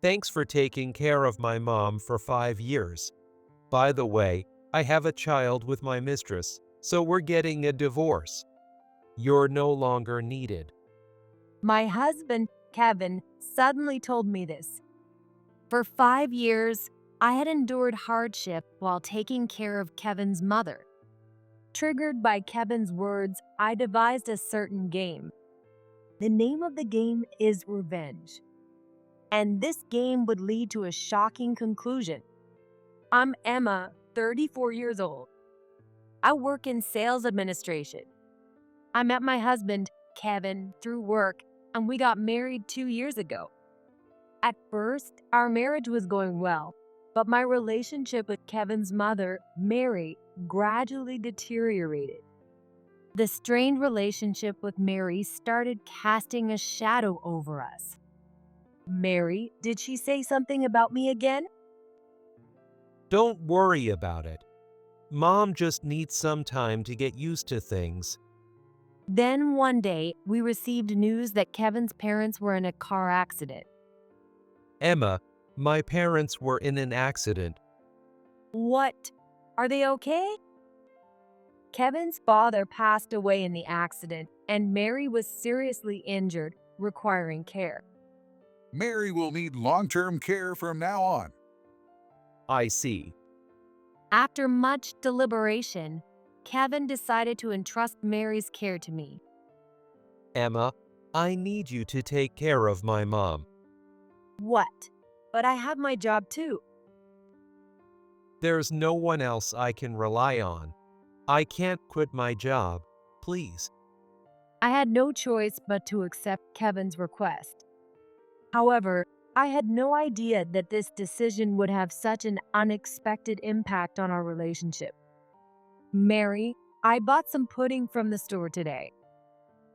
Thanks for taking care of my mom for 5 years. By the way, I have a child with my mistress, so we're getting a divorce. You're no longer needed. My husband, Kevin, suddenly told me this. For 5 years, I had endured hardship while taking care of Kevin's mother. Triggered by Kevin's words, I devised a certain game. The name of the game is revenge. And this game would lead to a shocking conclusion. I'm Emma, 34 years old. I work in sales administration. I met my husband, Kevin, through work, and we got married 2 years ago. At first, our marriage was going well, but my relationship with Kevin's mother, Mary, gradually deteriorated. The strained relationship with Mary started casting a shadow over us. Mary, did she say something about me again? Don't worry about it. Mom just needs some time to get used to things. Then one day, we received news that Kevin's parents were in a car accident. Emma, my parents were in an accident. What? Are they okay? Kevin's father passed away in the accident, and Mary was seriously injured, requiring care. Mary will need long-term care from now on. I see. After much deliberation, Kevin decided to entrust Mary's care to me. Emma, I need you to take care of my mom. What? But I have my job too. There's no one else I can rely on. I can't quit my job, please. I had no choice but to accept Kevin's request. However, I had no idea that this decision would have such an unexpected impact on our relationship. Mary, I bought some pudding from the store today.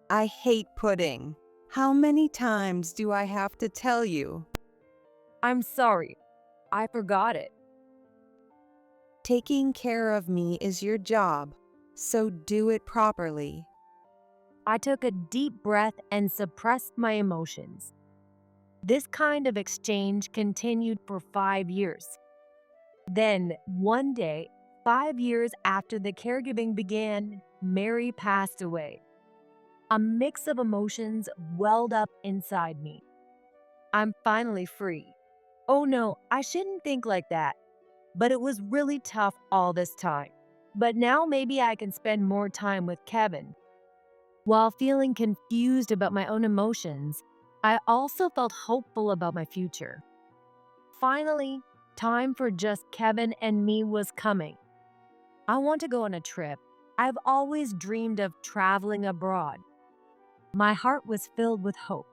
I hate pudding. How many times do I have to tell you? I'm sorry. I forgot it. Taking care of me is your job, so do it properly. I took a deep breath and suppressed my emotions. This kind of exchange continued for 5 years. Then, one day, 5 years after the caregiving began, Mary passed away. A mix of emotions welled up inside me. I'm finally free. Oh no, I shouldn't think like that. But it was really tough all this time. But now maybe I can spend more time with Kevin. While feeling confused about my own emotions, I also felt hopeful about my future. Finally, time for just Kevin and me was coming. I want to go on a trip. I've always dreamed of traveling abroad. My heart was filled with hope.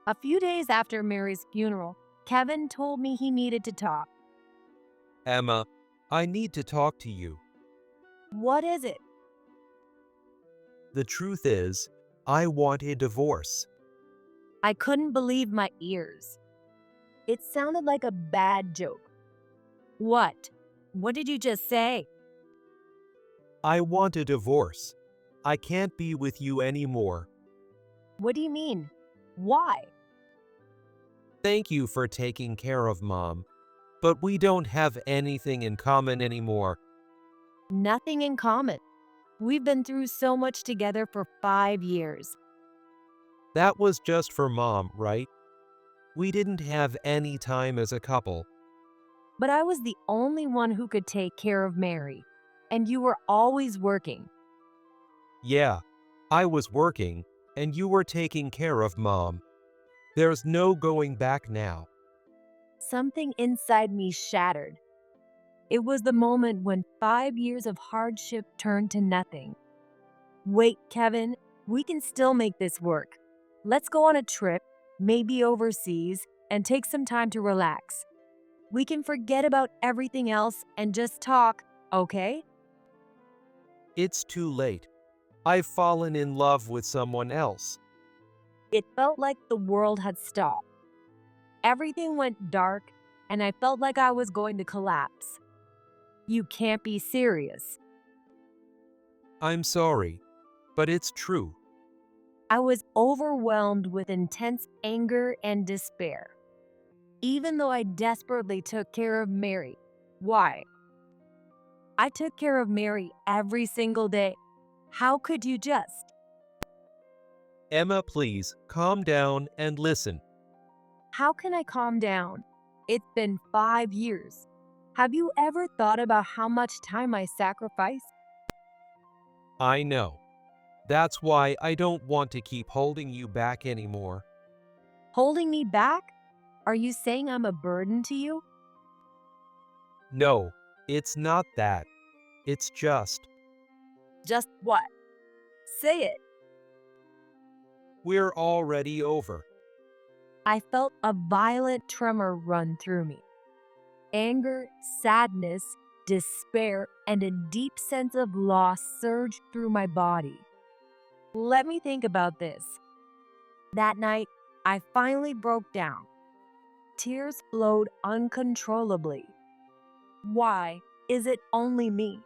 A few days after Mary's funeral, Kevin told me he needed to talk. Emma, I need to talk to you. What is it? The truth is, I want a divorce. I couldn't believe my ears. It sounded like a bad joke. What? What did you just say? I want a divorce. I can't be with you anymore. What do you mean? Why? Thank you for taking care of Mom, but we don't have anything in common anymore. Nothing in common. We've been through so much together for 5 years. That was just for Mom, right? We didn't have any time as a couple. But I was the only one who could take care of Mary, and you were always working. Yeah, I was working, and you were taking care of Mom. There's no going back now. Something inside me shattered. It was the moment when 5 years of hardship turned to nothing. Wait, Kevin, we can still make this work. Let's go on a trip, maybe overseas, and take some time to relax. We can forget about everything else and just talk, okay? It's too late. I've fallen in love with someone else. It felt like the world had stopped. Everything went dark, and I felt like I was going to collapse. You can't be serious. I'm sorry, but it's true. I was overwhelmed with intense anger and despair. even though I desperately took care of Mary. Why? I took care of Mary every single day. How could you just? Emma, please calm down and listen. How can I calm down? It's been 5 years. Have you ever thought about how much time I sacrificed? I know. That's why I don't want to keep holding you back anymore. Holding me back? Are you saying I'm a burden to you? No, it's not that. It's just, Just what? Say it. we're already over. I felt a violent tremor run through me. Anger, sadness, despair, and a deep sense of loss surged through my body. Let me think about this. That night, I finally broke down. Tears flowed uncontrollably. Why is it only me?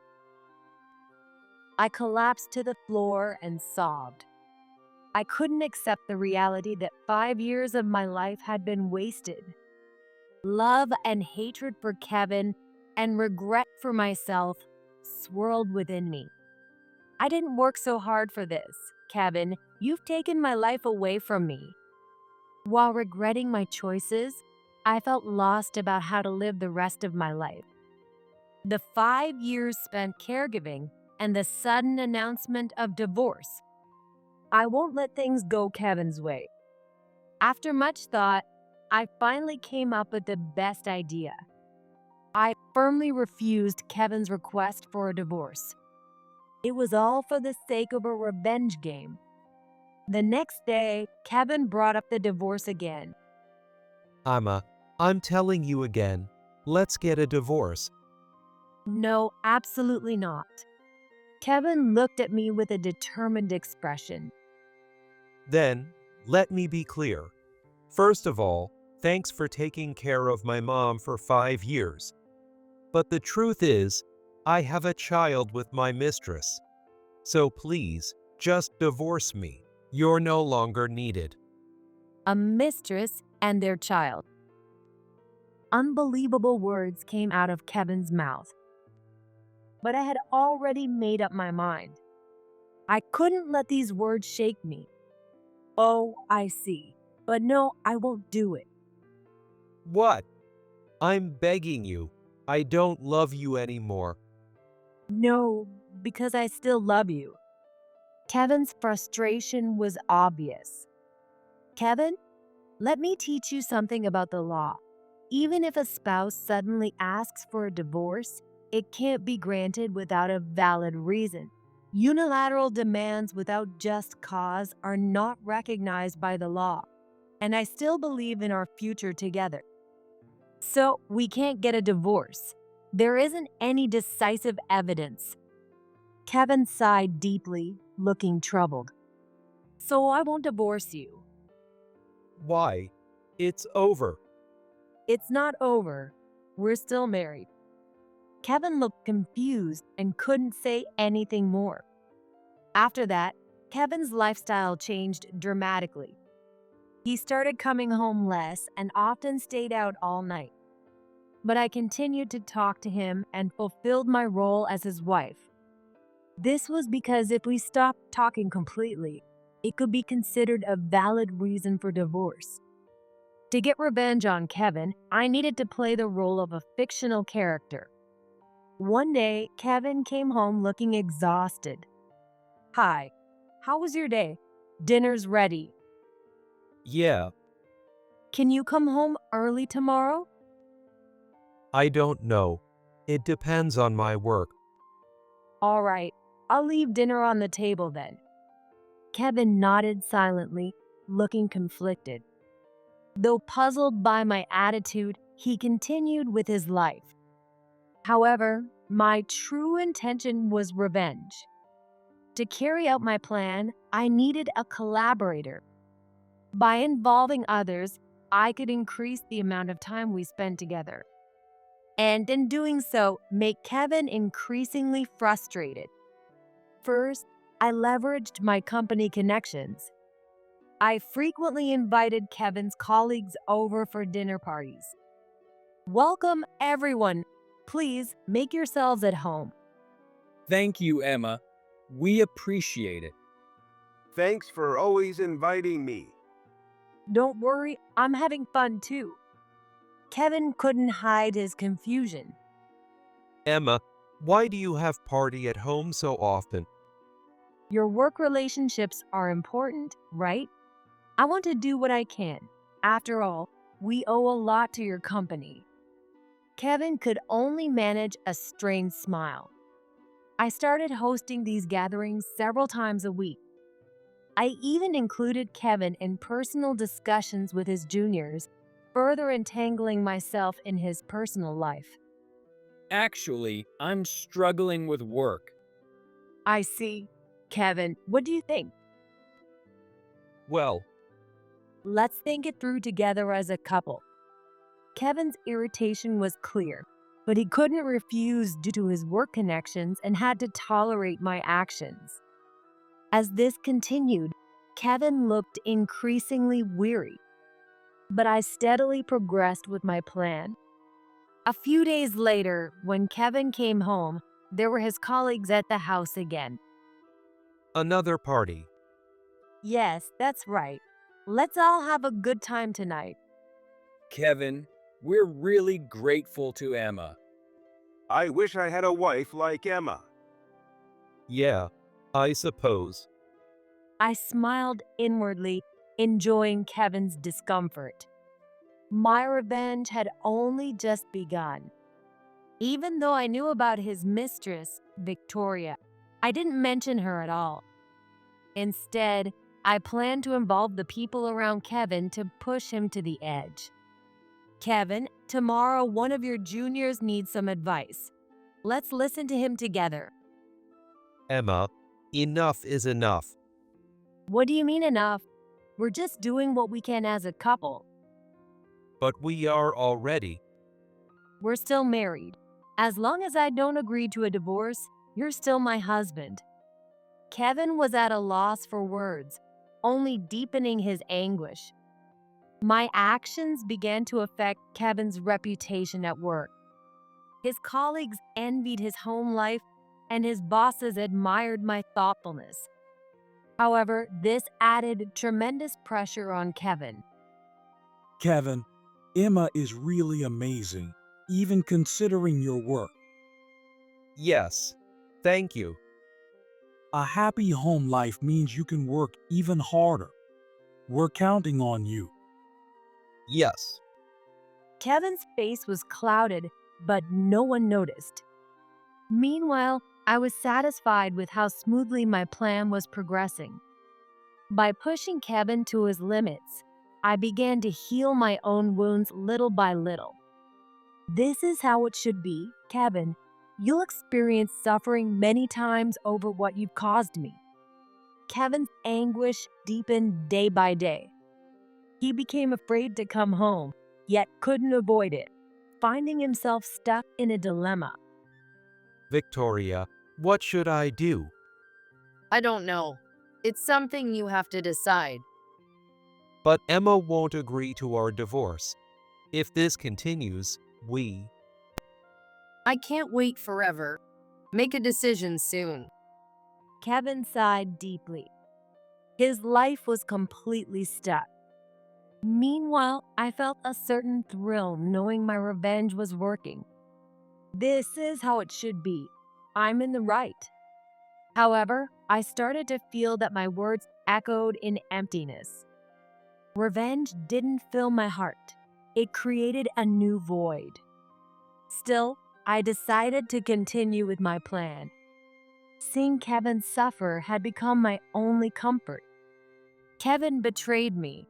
I collapsed to the floor and sobbed. I couldn't accept the reality that 5 years of my life had been wasted. Love and hatred for Kevin and regret for myself swirled within me. I didn't work so hard for this, Kevin. You've taken my life away from me. While regretting my choices, I felt lost about how to live the rest of my life. The 5 years spent caregiving and the sudden announcement of divorce. I won't let things go Kevin's way. After much thought, I finally came up with the best idea. I firmly refused Kevin's request for a divorce. It was all for the sake of a revenge game. The next day, Kevin brought up the divorce again. Emma, I'm telling you again, let's get a divorce. No, absolutely not. Kevin looked at me with a determined expression. Then, let me be clear. First of all, thanks for taking care of my mom for 5 years. But the truth is, I have a child with my mistress. So please, just divorce me. You're no longer needed. A mistress and their child. Unbelievable words came out of Kevin's mouth. But I had already made up my mind. I couldn't let these words shake me. Oh, I see. But no, I won't do it. What? I'm begging you. I don't love you anymore. No, because I still love you. Kevin's frustration was obvious. Kevin, let me teach you something about the law. Even if a spouse suddenly asks for a divorce, it can't be granted without a valid reason. Unilateral demands without just cause are not recognized by the law, and I still believe in our future together. So we can't get a divorce. There isn't any decisive evidence. Kevin sighed deeply, looking troubled. So I won't divorce you. Why? It's over. It's not over. We're still married. Kevin looked confused and couldn't say anything more. After that, Kevin's lifestyle changed dramatically. He started coming home less and often stayed out all night. But I continued to talk to him and fulfilled my role as his wife. This was because if we stopped talking completely, it could be considered a valid reason for divorce. To get revenge on Kevin, I needed to play the role of a fictional character. One day, Kevin came home looking exhausted. Hi, how was your day? Dinner's ready. Yeah, Can you come home early tomorrow? I don't know. It depends on my work. All right, I'll leave dinner on the table then. Kevin nodded silently, looking conflicted. Though puzzled by my attitude, he continued with his life. However, my true intention was revenge. To carry out my plan, I needed a collaborator. By involving others, I could increase the amount of time we spend together. And in doing so, make Kevin increasingly frustrated. First, I leveraged my company connections. I frequently invited Kevin's colleagues over for dinner parties. Welcome, everyone. Please make yourselves at home. Thank you, Emma. We appreciate it. Thanks for always inviting me. Don't worry, I'm having fun too. Kevin couldn't hide his confusion. Emma, why do you have party at home so often? Your work relationships are important, right? I want to do what I can. After all, we owe a lot to your company. Kevin could only manage a strained smile. I started hosting these gatherings several times a week. I even included Kevin in personal discussions with his juniors, further entangling myself in his personal life. Actually, I'm struggling with work. I see. Kevin, what do you think? Well, Let's think it through together as a couple. Kevin's irritation was clear, but he couldn't refuse due to his work connections and had to tolerate my actions. As this continued, Kevin looked increasingly weary, but I steadily progressed with my plan. A few days later, when Kevin came home, there were his colleagues at the house again. another party. Yes, that's right. Let's all have a good time tonight. Kevin, we're really grateful to Emma. I wish I had a wife like Emma. Yeah, I suppose. I smiled inwardly, enjoying Kevin's discomfort. My revenge had only just begun. Even though I knew about his mistress, Victoria, I didn't mention her at all. Instead, I planned to involve the people around Kevin to push him to the edge. Kevin, tomorrow one of your juniors needs some advice. Let's listen to him together. Emma, enough is enough. What do you mean enough? We're just doing what we can as a couple. But we are already. We're still married. As long as I don't agree to a divorce, you're still my husband. Kevin was at a loss for words, only deepening his anguish. My actions began to affect Kevin's reputation at work. His colleagues envied his home life, and his bosses admired my thoughtfulness. However, this added tremendous pressure on Kevin. Kevin, Emma is really amazing, even considering your work. Yes, thank you. A happy home life means you can work even harder. We're counting on you. Yes. Kevin's face was clouded, but no one noticed. Meanwhile, I was satisfied with how smoothly my plan was progressing. By pushing Kevin to his limits, I began to heal my own wounds little by little. This is how it should be, Kevin. You'll experience suffering many times over what you've caused me. Kevin's anguish deepened day by day. He became afraid to come home, yet couldn't avoid it, finding himself stuck in a dilemma. Victoria, what should I do? I don't know. It's something you have to decide. But Emma won't agree to our divorce. If this continues, I can't wait forever. Make a decision soon. Kevin sighed deeply. His life was completely stuck. Meanwhile, I felt a certain thrill knowing my revenge was working. This is how it should be. I'm in the right. However, I started to feel that my words echoed in emptiness. Revenge didn't fill my heart. It created a new void. Still, I decided to continue with my plan. Seeing Kevin suffer had become my only comfort. Kevin betrayed me.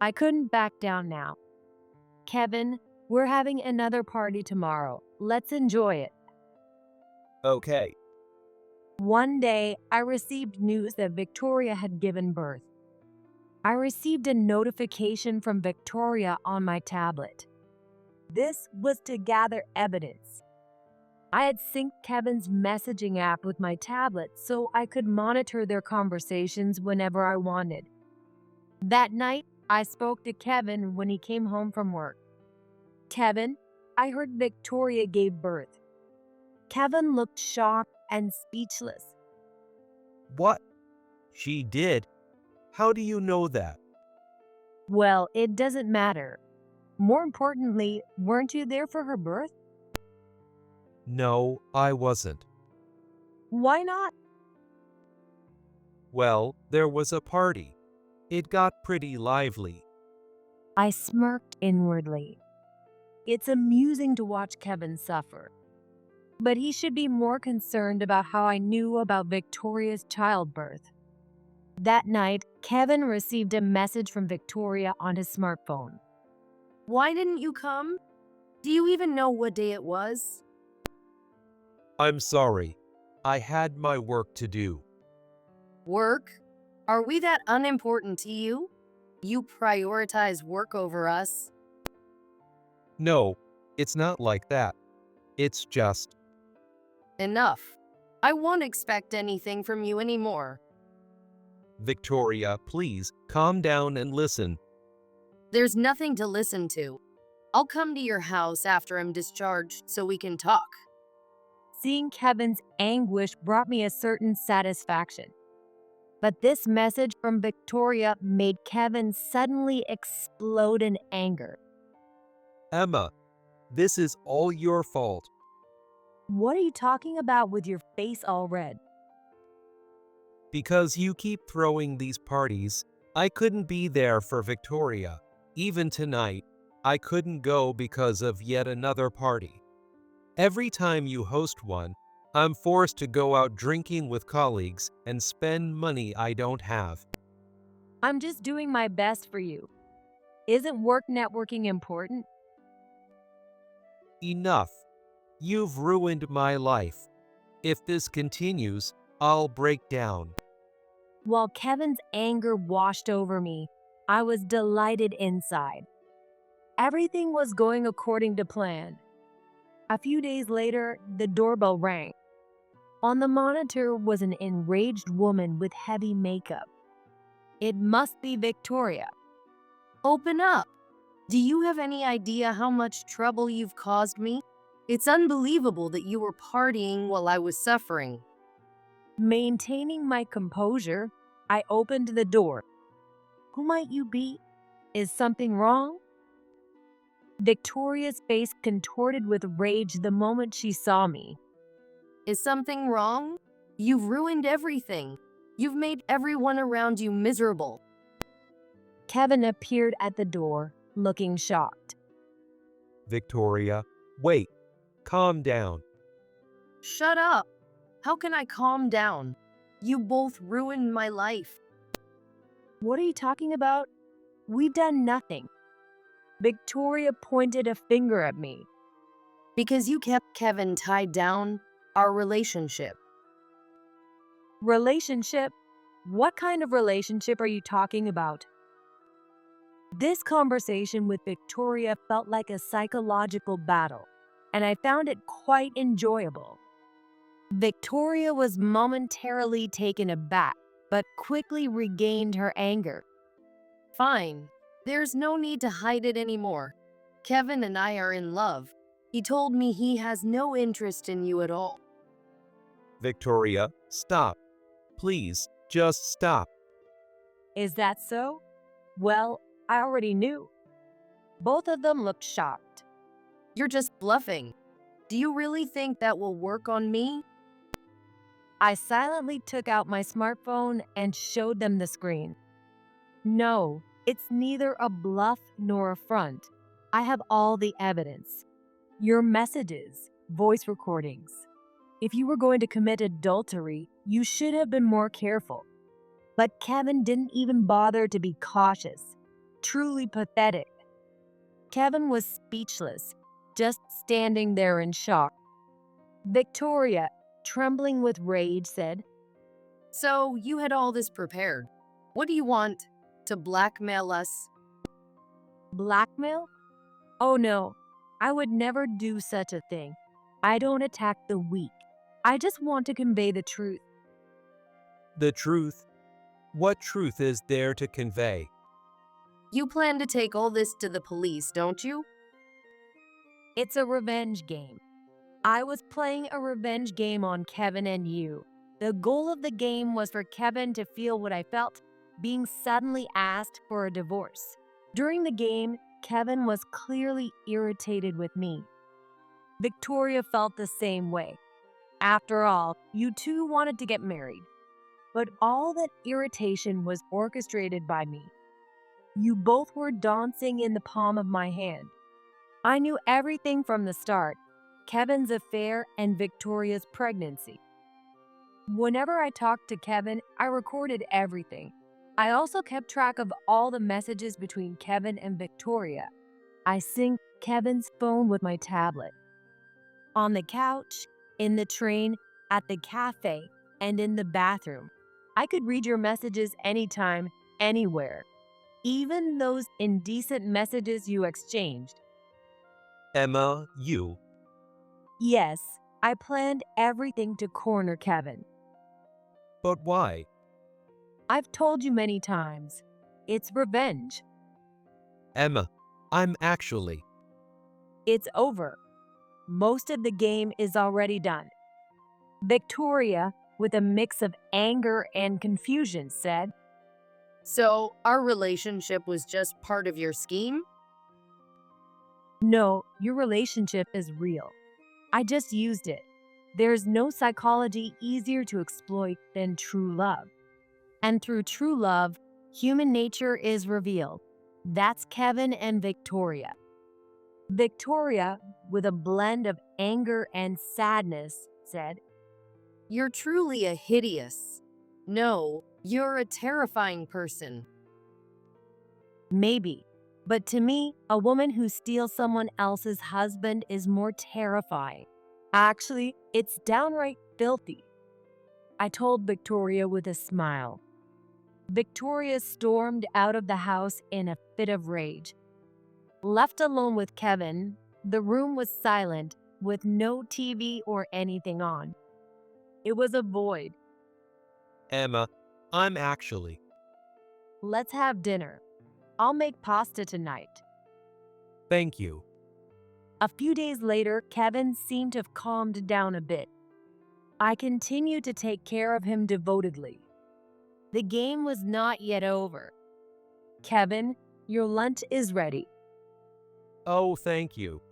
I couldn't back down now. Kevin, we're having another party tomorrow. Let's enjoy it. Okay. One day, I received news that Victoria had given birth. I received a notification from Victoria on my tablet. This was to gather evidence. I had synced Kevin's messaging app with my tablet so I could monitor their conversations whenever I wanted. That night, I spoke to Kevin when he came home from work. Kevin, I heard Victoria gave birth. Kevin looked shocked and speechless. What? She did? How do you know that? Well, it doesn't matter. More importantly, weren't you there for her birth? No, I wasn't. Why not? Well, there was a party. It got pretty lively. I smirked inwardly. It's amusing to watch Kevin suffer. But he should be more concerned about how I knew about Victoria's childbirth. That night, Kevin received a message from Victoria on his smartphone. Why didn't you come? Do you even know what day it was? I'm sorry. I had my work to do. Work? Are we that unimportant to you? You prioritize work over us. No, it's not like that. It's just, Enough. I won't expect anything from you anymore. Victoria, please calm down and listen. There's nothing to listen to. I'll come to your house after I'm discharged so we can talk. Seeing Kevin's anguish brought me a certain satisfaction. But this message from Victoria made Kevin suddenly explode in anger. Emma, this is all your fault. What are you talking about with your face all red? Because you keep throwing these parties, I couldn't be there for Victoria. Even tonight, I couldn't go because of yet another party. Every time you host one, I'm forced to go out drinking with colleagues and spend money I don't have. I'm just doing my best for you. Isn't work networking important? Enough. You've ruined my life. If this continues, I'll break down. While Kevin's anger washed over me, I was delighted inside. Everything was going according to plan. A few days later, the doorbell rang. On the monitor was an enraged woman with heavy makeup. It must be Victoria. Open up. Do you have any idea how much trouble you've caused me? It's unbelievable that you were partying while I was suffering. Maintaining my composure, I opened the door. Who might you be? Is something wrong? Victoria's face contorted with rage the moment she saw me. Is something wrong? You've ruined everything. You've made everyone around you miserable. Kevin appeared at the door, looking shocked. Victoria, wait. Calm down. Shut up. How can I calm down? You both ruined my life. What are you talking about? We've done nothing. Victoria pointed a finger at me. Because you kept Kevin tied down, our relationship. Relationship? What kind of relationship are you talking about? This conversation with Victoria felt like a psychological battle, and I found it quite enjoyable. Victoria was momentarily taken aback, but quickly regained her anger. Fine. There's no need to hide it anymore. Kevin and I are in love. He told me he has no interest in you at all. Victoria, stop. Please, just stop. Is that so? Well, I already knew. Both of them looked shocked. You're just bluffing. Do you really think that will work on me? I silently took out my smartphone and showed them the screen. No, it's neither a bluff nor a front. I have all the evidence. Your messages, voice recordings. If you were going to commit adultery, you should have been more careful. But Kevin didn't even bother to be cautious. Truly pathetic. Kevin was speechless, just standing there in shock. Victoria, trembling with rage, said, So you had all this prepared. What do you want? To blackmail us? Blackmail? Oh no, I would never do such a thing. I don't attack the weak. I just want to convey the truth. The truth? What truth is there to convey? You plan to take all this to the police, don't you? It's a revenge game. I was playing a revenge game on Kevin and you. The goal of the game was for Kevin to feel what I felt, being suddenly asked for a divorce. During the game, Kevin was clearly irritated with me. Victoria felt the same way. After all, you two wanted to get married. But all that irritation was orchestrated by me. You both were dancing in the palm of my hand. I knew everything from the start, Kevin's affair and Victoria's pregnancy. Whenever I talked to Kevin, I recorded everything. I also kept track of all the messages between Kevin and Victoria. I synced Kevin's phone with my tablet. On the couch, in the train, at the cafe, and in the bathroom. I could read your messages anytime, anywhere. Even those indecent messages you exchanged. Emma, you. Yes, I planned everything to corner Kevin. But why? I've told you many times. It's revenge. Emma, I'm actually. It's over. Most of the game is already done. Victoria, with a mix of anger and confusion, said, So, our relationship was just part of your scheme? No, your relationship is real. I just used it. There's no psychology easier to exploit than true love. And through true love, human nature is revealed. That's Kevin and Victoria. Victoria, with a blend of anger and sadness, said, You're truly a hideous. No, you're a terrifying person. Maybe. But to me, a woman who steals someone else's husband is more terrifying. Actually, it's downright filthy. I told Victoria with a smile. Victoria stormed out of the house in a fit of rage. Left alone with Kevin, the room was silent, with no TV or anything on. It was a void. Emma, I'm actually. Let's have dinner. I'll make pasta tonight. Thank you. A few days later, Kevin seemed to have calmed down a bit. I continued to take care of him devotedly. The game was not yet over. Kevin, your lunch is ready. Oh, thank you.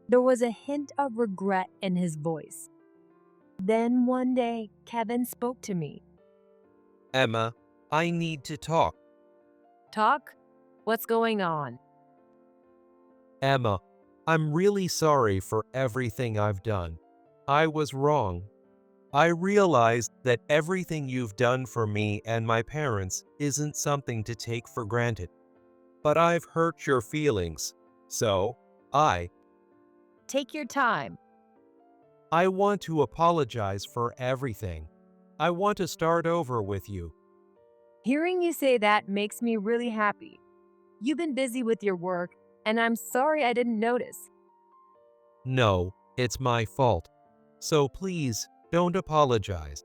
There was a hint of regret in his voice. Then one day, Kevin spoke to me. Emma, I need to talk. Talk? What's going on? Emma, I'm really sorry for everything I've done. I was wrong. I realized that everything you've done for me and my parents isn't something to take for granted. But I've hurt your feelings, so Take your time. I want to apologize for everything. I want to start over with you. Hearing you say that makes me really happy. You've been busy with your work, and I'm sorry I didn't notice. No, it's my fault. So please, don't apologize.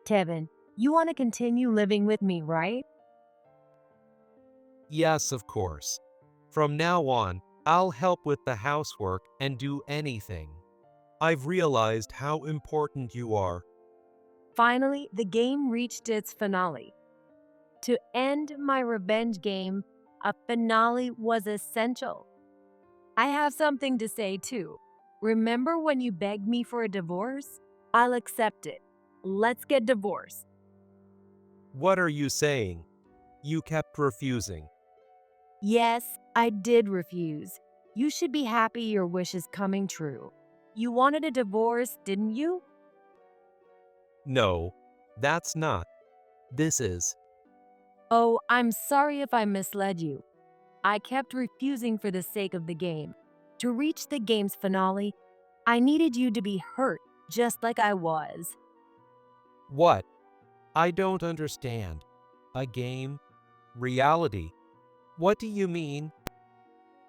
Kevin, you want to continue living with me, right? Yes, of course. From now on, I'll help with the housework and do anything. I've realized how important you are. Finally, the game reached its finale. To end my revenge game, a finale was essential. I have something to say too. Remember when you begged me for a divorce? I'll accept it. Let's get divorced. What are you saying? You kept refusing. Yes, I did refuse. You should be happy your wish is coming true. You wanted a divorce, didn't you? No, that's not. This is. Oh, I'm sorry if I misled you. I kept refusing for the sake of the game. To reach the game's finale, I needed you to be hurt just like I was. What? I don't understand. A game? Reality? What do you mean?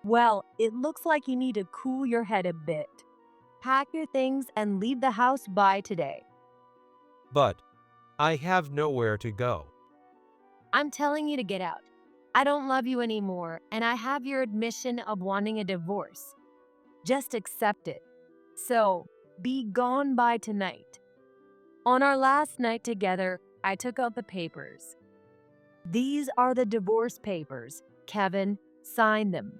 Well, it looks like you need to cool your head a bit. Pack your things and leave the house by today. But I have nowhere to go. I'm telling you to get out. I don't love you anymore, and I have your admission of wanting a divorce. Just accept it. So, be gone by tonight. On our last night together, I took out the papers. These are the divorce papers. Kevin, sign them.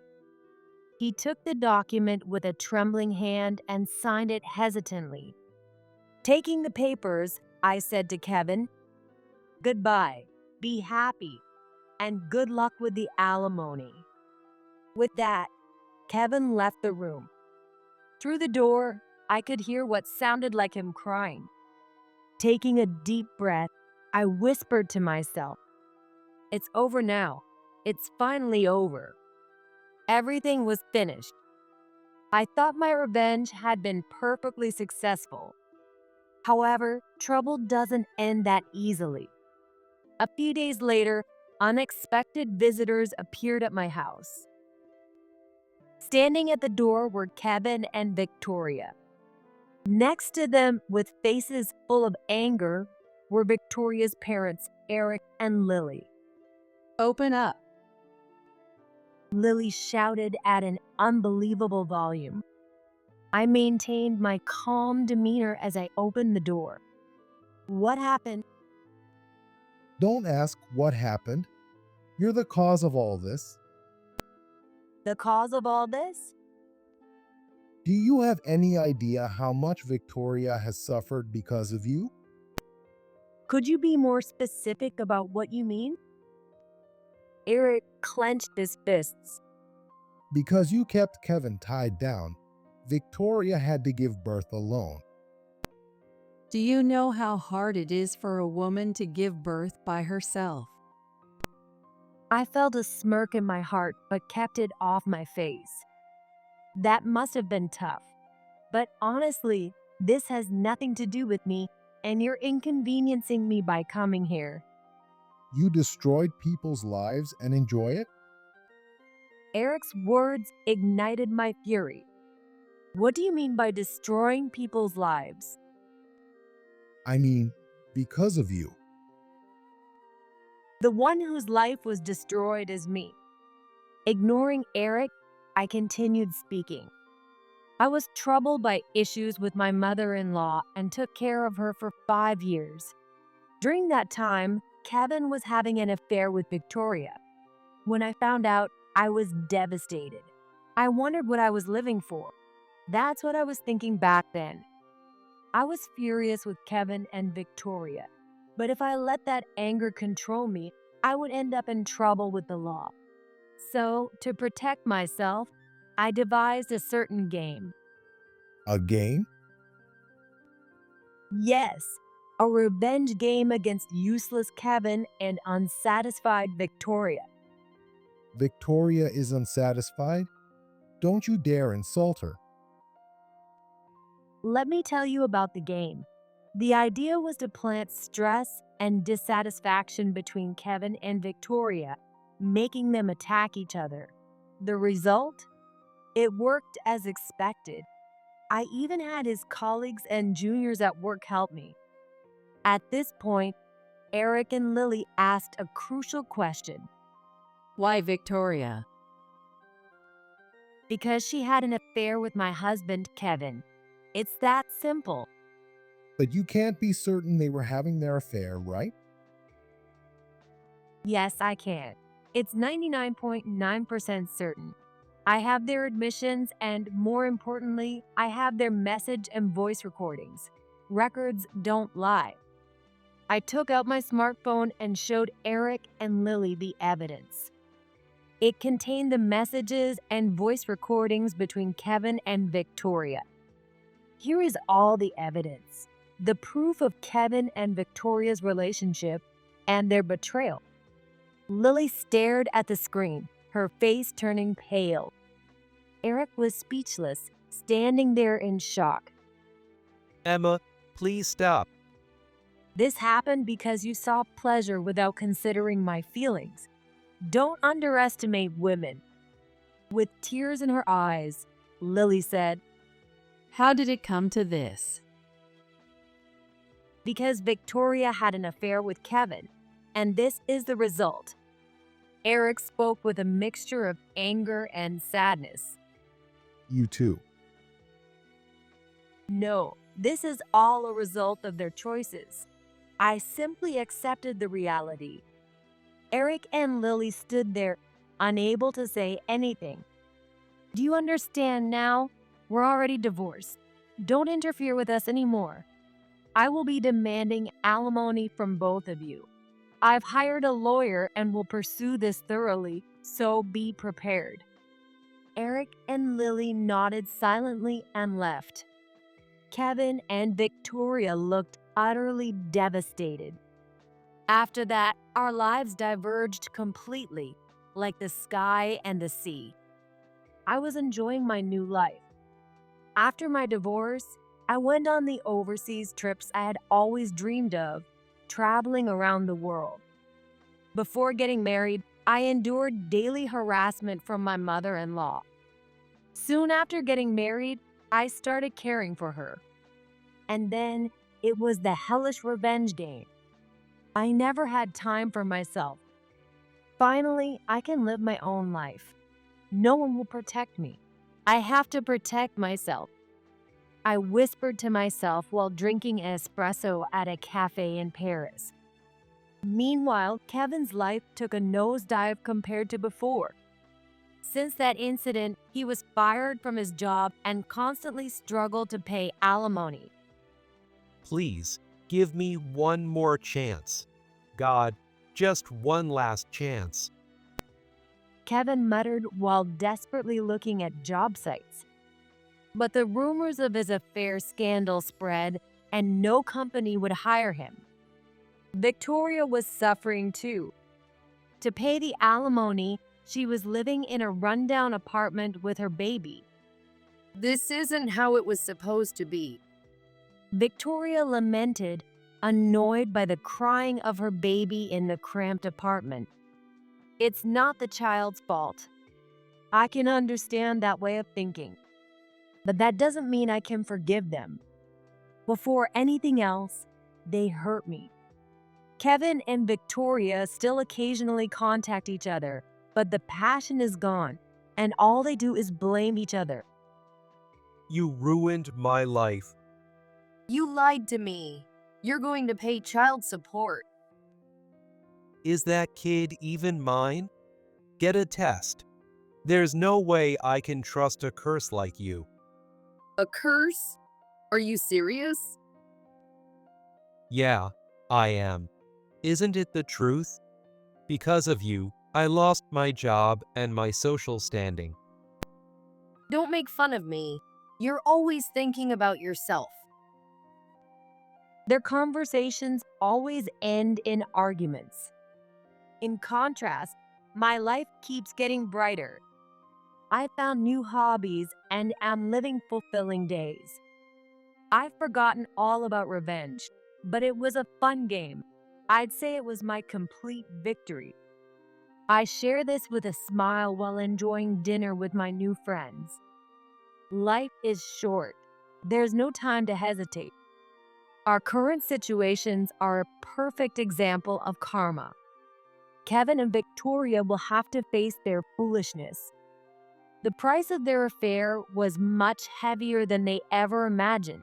He took the document with a trembling hand and signed it hesitantly. Taking the papers, I said to Kevin, "Goodbye, be happy, and good luck with the alimony." With that, Kevin left the room. Through the door, I could hear what sounded like him crying. Taking a deep breath, I whispered to myself, "It's over now. It's finally over." Everything was finished. I thought my revenge had been perfectly successful. However, trouble doesn't end that easily. A few days later, unexpected visitors appeared at my house. Standing at the door were Kevin and Victoria. Next to them, with faces full of anger, were Victoria's parents, Eric and Lily. Open up. Lily shouted at an unbelievable volume. I maintained my calm demeanor as I opened the door. What happened? Don't ask what happened. You're the cause of all this. The cause of all this? Do you have any idea how much Victoria has suffered because of you? Could you be more specific about what you mean? Eric clenched his fists. Because you kept Kevin tied down, Victoria had to give birth alone. Do you know how hard it is for a woman to give birth by herself? I felt a smirk in my heart but kept it off my face. That must have been tough. But honestly, this has nothing to do with me, and you're inconveniencing me by coming here. You destroyed people's lives and enjoy it? Eric's words ignited my fury. What do you mean by destroying people's lives? I mean, because of you. The one whose life was destroyed is me. Ignoring Eric, I continued speaking. I was troubled by issues with my mother-in-law and took care of her for 5 years. During that time, Kevin was having an affair with Victoria. When I found out, I was devastated. I wondered what I was living for. That's what I was thinking back then. I was furious with Kevin and Victoria, but if I let that anger control me, I would end up in trouble with the law. So, to protect myself, I devised a certain game. A game? Yes, a revenge game against useless Kevin and unsatisfied Victoria. Victoria is unsatisfied? Don't you dare insult her. Let me tell you about the game. The idea was to plant stress and dissatisfaction between Kevin and Victoria, making them attack each other. The result? It worked as expected. I even had his colleagues and juniors at work help me. At this point, Eric and Lily asked a crucial question. Why Victoria? Because she had an affair with my husband, Kevin. It's that simple. But you can't be certain they were having their affair, right? Yes, I can. It's 99.9% certain. I have their admissions, and more importantly, I have their message and voice recordings. Records don't lie. I took out my smartphone and showed Eric and Lily the evidence. It contained the messages and voice recordings between Kevin and Victoria. Here is all the evidence. The proof of Kevin and Victoria's relationship and their betrayal. Lily stared at the screen, her face turning pale. Eric was speechless, standing there in shock. Emma, please stop. This happened because you saw pleasure without considering my feelings. Don't underestimate women. With tears in her eyes, Lily said, How did it come to this? Because Victoria had an affair with Kevin, and this is the result. Eric spoke with a mixture of anger and sadness. You too. No, this is all a result of their choices. I simply accepted the reality. Eric and Lily stood there, unable to say anything. Do you understand now? We're already divorced. Don't interfere with us anymore. I will be demanding alimony from both of you. I've hired a lawyer and will pursue this thoroughly, so be prepared. Eric and Lily nodded silently and left. Kevin and Victoria looked utterly devastated. After that, our lives diverged completely, like the sky and the sea. I was enjoying my new life. After my divorce, I went on the overseas trips I had always dreamed of, traveling around the world. Before getting married, I endured daily harassment from my mother-in-law. Soon after getting married, I started caring for her. And then it was the hellish revenge game. I never had time for myself. Finally, I can live my own life. No one will protect me. I have to protect myself. I whispered to myself while drinking espresso at a cafe in Paris. Meanwhile, Kevin's life took a nosedive compared to before. Since that incident, he was fired from his job and constantly struggled to pay alimony. Please, give me one more chance. God, just one last chance. Kevin muttered while desperately looking at job sites. But the rumors of his affair scandal spread, and no company would hire him. Victoria was suffering too. To pay the alimony, she was living in a rundown apartment with her baby. This isn't how it was supposed to be. Victoria lamented, annoyed by the crying of her baby in the cramped apartment. It's not the child's fault. I can understand that way of thinking, but that doesn't mean I can forgive them. Before anything else, they hurt me. Kevin and Victoria still occasionally contact each other, but the passion is gone, and all they do is blame each other. You ruined my life. You lied to me. You're going to pay child support. Is that kid even mine? Get a test. There's no way I can trust a curse like you. A curse? Are you serious? Yeah, I am. Isn't it the truth? Because of you, I lost my job and my social standing. Don't make fun of me. You're always thinking about yourself. Their conversations always end in arguments. In contrast, my life keeps getting brighter. I found new hobbies and am living fulfilling days. I've forgotten all about revenge, but it was a fun game. I'd say it was my complete victory. I share this with a smile while enjoying dinner with my new friends. Life is short. There's no time to hesitate. Our current situations are a perfect example of karma. Kevin and Victoria will have to face their foolishness. The price of their affair was much heavier than they ever imagined.